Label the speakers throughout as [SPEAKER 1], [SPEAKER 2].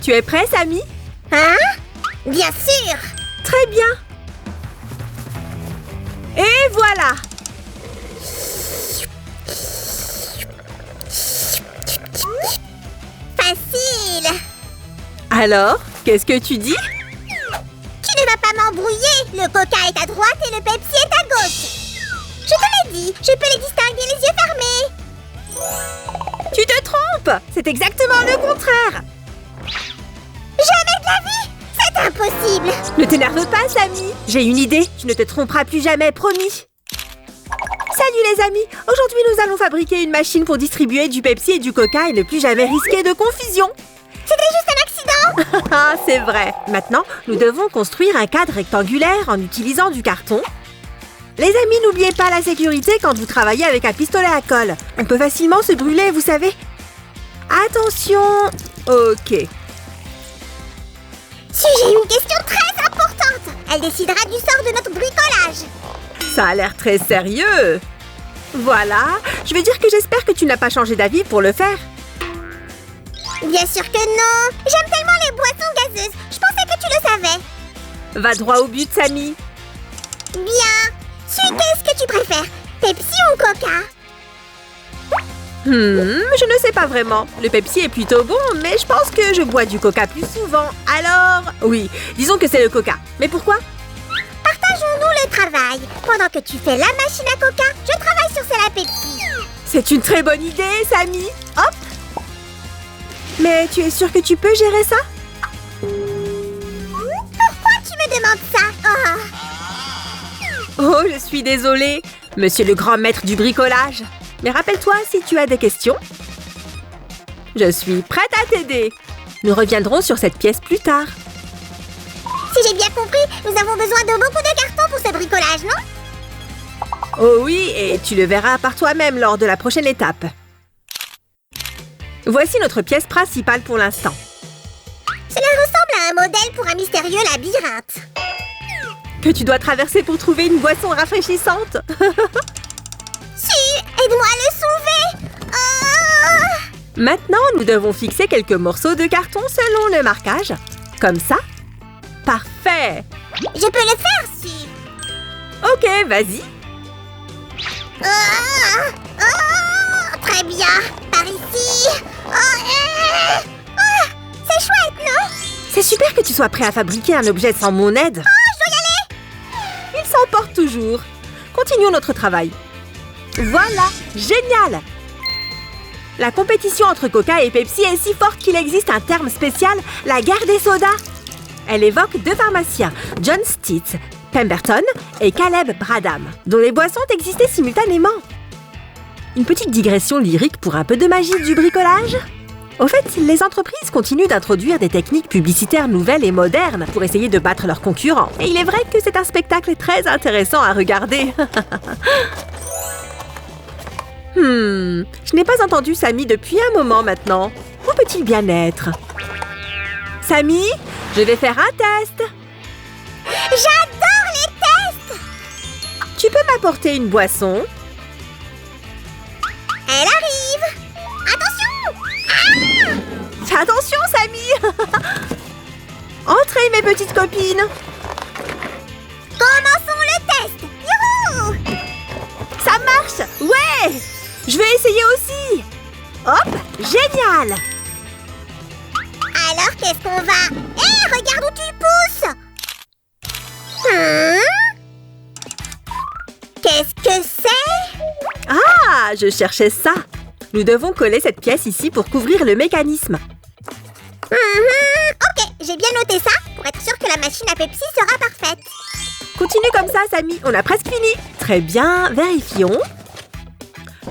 [SPEAKER 1] Tu es prêt, Samy?
[SPEAKER 2] Hein? Bien sûr!
[SPEAKER 1] Très bien. Et voilà.
[SPEAKER 2] Facile!
[SPEAKER 1] Alors, qu'est-ce que tu dis?
[SPEAKER 2] Tu ne vas pas m'embrouiller! Le coca est à droite et le Pepsi est à gauche! Je te l'ai dit, je peux les distinguer les yeux fermés!
[SPEAKER 1] Tu te trompes! C'est exactement le contraire!
[SPEAKER 2] Jamais de la vie! C'est impossible!
[SPEAKER 1] Ne t'énerve pas, Samy! J'ai une idée, tu ne te tromperas plus jamais, promis! Salut les amis! Aujourd'hui, nous allons fabriquer une machine pour distribuer du Pepsi et du Coca et ne plus jamais risquer de confusion!
[SPEAKER 2] C'était juste un accident!
[SPEAKER 1] Ah, c'est vrai! Maintenant, nous devons construire un cadre rectangulaire en utilisant du carton. Les amis, n'oubliez pas la sécurité quand vous travaillez avec un pistolet à colle. On peut facilement se brûler, vous savez. Attention! Ok.
[SPEAKER 2] Si j'ai une question très importante, elle décidera du sort de notre bricolage.
[SPEAKER 1] Ça a l'air très sérieux. Voilà, je veux dire que j'espère que tu n'as pas changé d'avis pour le faire.
[SPEAKER 2] Bien sûr que non. J'aime tellement les boissons gazeuses. Je pensais que tu le savais.
[SPEAKER 1] Va droit au but, Samy.
[SPEAKER 2] Bien. Qu'est-ce que tu préfères? Pepsi ou Coca?
[SPEAKER 1] Je ne sais pas vraiment. Le Pepsi est plutôt bon, mais je pense que je bois du Coca plus souvent. Alors, oui, disons que c'est le Coca. Mais pourquoi?
[SPEAKER 2] Partageons-nous le travail. Pendant que tu fais la machine à Coca, je travaille sur celle à Pepsi.
[SPEAKER 1] C'est une très bonne idée, Samy. Hop. Mais tu es sûre que tu peux gérer ça?
[SPEAKER 2] Pourquoi tu me demandes ça?
[SPEAKER 1] Oh, je suis désolée, monsieur le grand maître du bricolage. Mais rappelle-toi si tu as des questions. Je suis prête à t'aider. Nous reviendrons sur cette pièce plus tard.
[SPEAKER 2] Si j'ai bien compris, nous avons besoin de beaucoup de cartons pour ce bricolage, non?
[SPEAKER 1] Oh oui, et tu le verras par toi-même lors de la prochaine étape. Voici notre pièce principale pour l'instant.
[SPEAKER 2] Cela ressemble à un modèle pour un mystérieux labyrinthe.
[SPEAKER 1] Que tu dois traverser pour trouver une boisson rafraîchissante.
[SPEAKER 2] Si, aide-moi à le sauver.
[SPEAKER 1] Maintenant, nous devons fixer quelques morceaux de carton selon le marquage. Comme ça. Parfait.
[SPEAKER 2] Je peux le faire, si.
[SPEAKER 1] Ok, vas-y.
[SPEAKER 2] Très bien. Par ici. C'est chouette, non?
[SPEAKER 1] C'est super que tu sois prêt à fabriquer un objet sans mon aide.
[SPEAKER 2] Je dois y aller.
[SPEAKER 1] Il s'emporte toujours. Continuons notre travail. Voilà, génial! La compétition entre Coca et Pepsi est si forte qu'il existe un terme spécial, la guerre des sodas. Elle évoque deux pharmaciens, John Stitt Pemberton et Caleb Bradham, dont les boissons existaient simultanément. Une petite digression lyrique pour un peu de magie du bricolage. Au fait, les entreprises continuent d'introduire des techniques publicitaires nouvelles et modernes pour essayer de battre leurs concurrents. Et il est vrai que c'est un spectacle très intéressant à regarder. Je n'ai pas entendu Samy depuis un moment maintenant. Où peut-il bien être? Samy, je vais faire un test.
[SPEAKER 2] J'adore les tests.
[SPEAKER 1] Tu peux m'apporter une boisson?
[SPEAKER 2] Elle arrive. Attention!
[SPEAKER 1] Fais attention, Samy. Entrez, mes petites copines.
[SPEAKER 2] Commençons le test. Youhou!
[SPEAKER 1] Ça marche. Ouais. Je vais essayer aussi. Hop, génial.
[SPEAKER 2] Alors, qu'est-ce qu'on va... Hé, regarde où tu pousses. Qu'est-ce que c'est?
[SPEAKER 1] Ah, je cherchais ça. Nous devons coller cette pièce ici pour couvrir le mécanisme.
[SPEAKER 2] Ok, j'ai bien noté ça pour être sûr que la machine à Pepsi sera parfaite.
[SPEAKER 1] Continue comme ça, Samy. On a presque fini. Très bien, vérifions.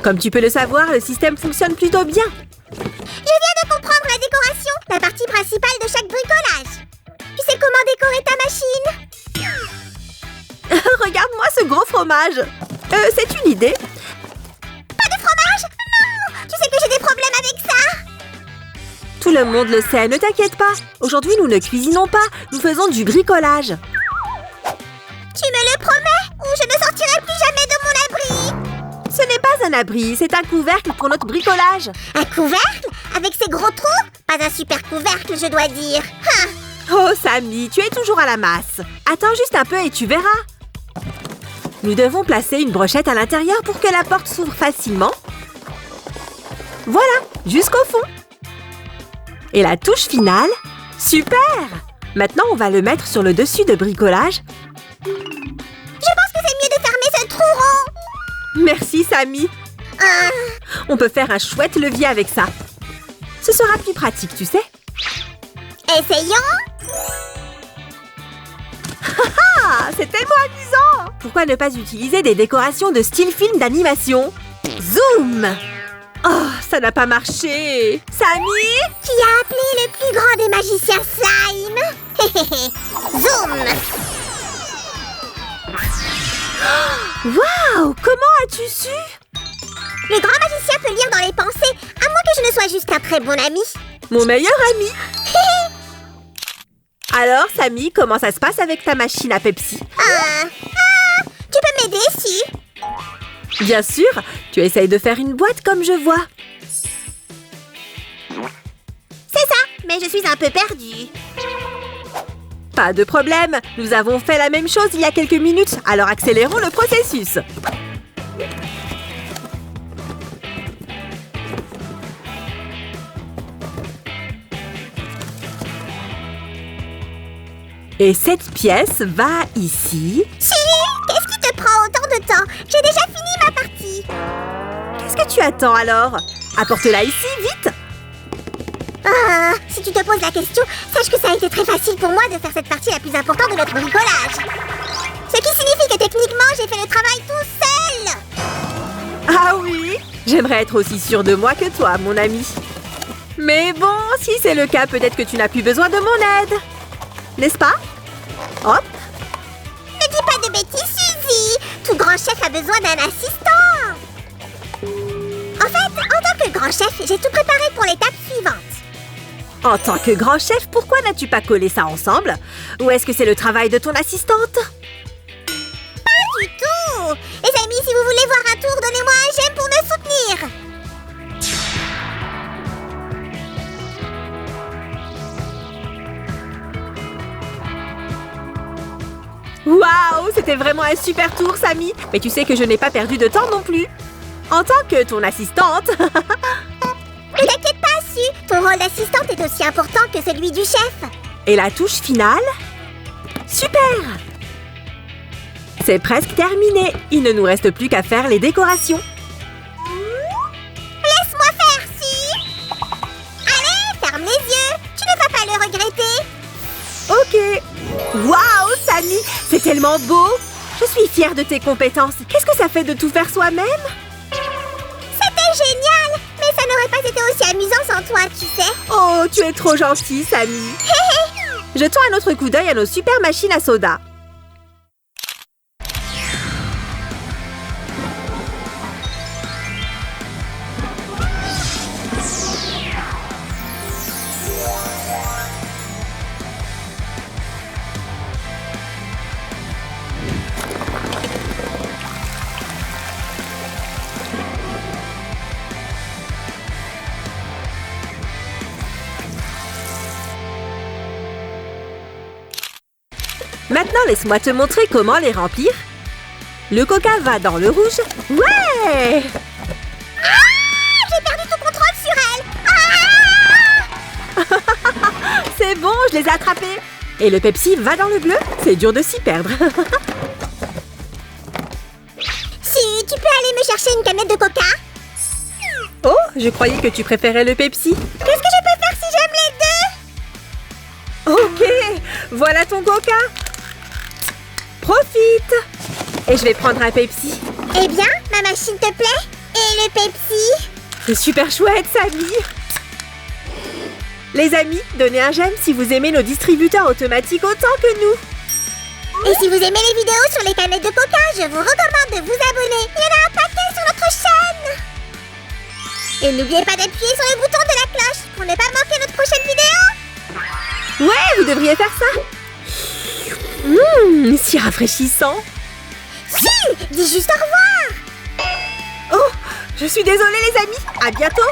[SPEAKER 1] Comme tu peux le savoir, le système fonctionne plutôt bien.
[SPEAKER 2] Je viens de comprendre la décoration, la partie principale de chaque bricolage. Tu sais comment décorer ta machine?
[SPEAKER 1] Regarde-moi ce gros fromage. C'est une idée.
[SPEAKER 2] Pas de fromage? Non! Tu sais que j'ai des problèmes avec ça.
[SPEAKER 1] Tout le monde le sait, ne t'inquiète pas. Aujourd'hui, nous ne cuisinons pas, nous faisons du bricolage.
[SPEAKER 2] Tu me le promets ou je ne sortirai plus jamais de mon abri?
[SPEAKER 1] Ce n'est pas un abri, c'est un couvercle pour notre bricolage.
[SPEAKER 2] Un couvercle? Avec ses gros trous? Pas un super couvercle, je dois dire. Ah.
[SPEAKER 1] Oh, Sammy, tu es toujours à la masse. Attends juste un peu et tu verras. Nous devons placer une brochette à l'intérieur pour que la porte s'ouvre facilement. Voilà, jusqu'au fond. Et la touche finale. Super! Maintenant, on va le mettre sur le dessus de bricolage.
[SPEAKER 2] Je pense que c'est mieux de fermer ce trou rond.
[SPEAKER 1] Merci, Sammy. On peut faire un chouette levier avec ça. Ce sera plus pratique, tu sais.
[SPEAKER 2] Essayons.
[SPEAKER 1] Ah, c'est tellement amusant! Pourquoi ne pas utiliser des décorations de style film d'animation? Zoom! Oh, ça n'a pas marché! Sammy?
[SPEAKER 2] Qui a appelé le plus grand des magiciens slime? Zoom!
[SPEAKER 1] Waouh! Comment as-tu su?
[SPEAKER 2] Le grand magicien peut lire dans les pensées, à moins que je ne sois juste un très bon ami.
[SPEAKER 1] Mon meilleur ami! Alors, Sammy, comment ça se passe avec ta machine à Pepsi?
[SPEAKER 2] Tu peux m'aider si?
[SPEAKER 1] Bien sûr, tu essayes de faire une boîte comme je vois.
[SPEAKER 2] C'est ça, mais je suis un peu perdue.
[SPEAKER 1] Pas de problème, nous avons fait la même chose il y a quelques minutes, alors accélérons le processus. Et cette pièce va ici.
[SPEAKER 2] Chérie, qu'est-ce qui te prend autant de temps? J'ai déjà fini ma partie.
[SPEAKER 1] Qu'est-ce que tu attends alors? Apporte-la ici, vite!
[SPEAKER 2] Si tu te poses la question, sache que ça a été très facile pour moi de faire cette partie la plus importante de notre bricolage. Ce qui signifie que techniquement, j'ai fait le travail tout seul.
[SPEAKER 1] Ah oui? J'aimerais être aussi sûre de moi que toi, mon ami. Mais bon, si c'est le cas, peut-être que tu n'as plus besoin de mon aide. N'est-ce pas? Hop!
[SPEAKER 2] Ne dis pas de bêtises, Suzy. Tout grand chef a besoin d'un assistant. En fait, en tant que grand chef, j'ai tout préparé pour l'étape suivante.
[SPEAKER 1] En tant que grand chef, pourquoi n'as-tu pas collé ça ensemble? Ou est-ce que c'est le travail de ton assistante?
[SPEAKER 2] Pas du tout. Les amis, si vous voulez voir un tour, donnez-moi un j'aime pour me soutenir.
[SPEAKER 1] Waouh! C'était vraiment un super tour, Sammy! Mais tu sais que je n'ai pas perdu de temps non plus. En tant que ton assistante...
[SPEAKER 2] Ne t'inquiète pas, Su. Ton rôle d'assistante est aussi important que celui du chef.
[SPEAKER 1] Et la touche finale? Super! C'est presque terminé. Il ne nous reste plus qu'à faire les décorations.
[SPEAKER 2] Laisse-moi faire, Su. Allez, ferme les yeux. Tu ne vas pas le regretter.
[SPEAKER 1] Ok. Waouh, Sammy! C'est tellement beau! Je suis fière de tes compétences. Qu'est-ce que ça fait de tout faire soi-même?
[SPEAKER 2] C'était génial! Mais ça n'aurait pas été aussi amusant sans toi, tu sais.
[SPEAKER 1] Oh, tu es trop gentille, Sammy. Jetons un autre coup d'œil à nos super machines à soda. Maintenant, laisse-moi te montrer comment les remplir. Le coca va dans le rouge. Ouais!
[SPEAKER 2] J'ai perdu tout contrôle sur elle.
[SPEAKER 1] C'est bon, je les ai attrapés. Et le Pepsi va dans le bleu. C'est dur de s'y perdre.
[SPEAKER 2] Si, tu peux aller me chercher une canette de coca?
[SPEAKER 1] Oh, je croyais que tu préférais le Pepsi.
[SPEAKER 2] Qu'est-ce que je peux faire si j'aime les deux?
[SPEAKER 1] Ok, voilà ton coca. Profite. Et je vais prendre un Pepsi.
[SPEAKER 2] Eh bien, ma machine te plaît? Et le Pepsi?
[SPEAKER 1] C'est super chouette, Sammy. Les amis, donnez un j'aime si vous aimez nos distributeurs automatiques autant que nous.
[SPEAKER 2] Et si vous aimez les vidéos sur les canettes de coca, je vous recommande de vous abonner. Il y en a un paquet sur notre chaîne. Et n'oubliez pas d'appuyer sur le bouton de la cloche pour ne pas manquer notre prochaine vidéo.
[SPEAKER 1] Ouais, vous devriez faire ça. Si rafraîchissant.
[SPEAKER 2] Si, dis juste au revoir.
[SPEAKER 1] Oh, Je suis désolée les amis, à bientôt.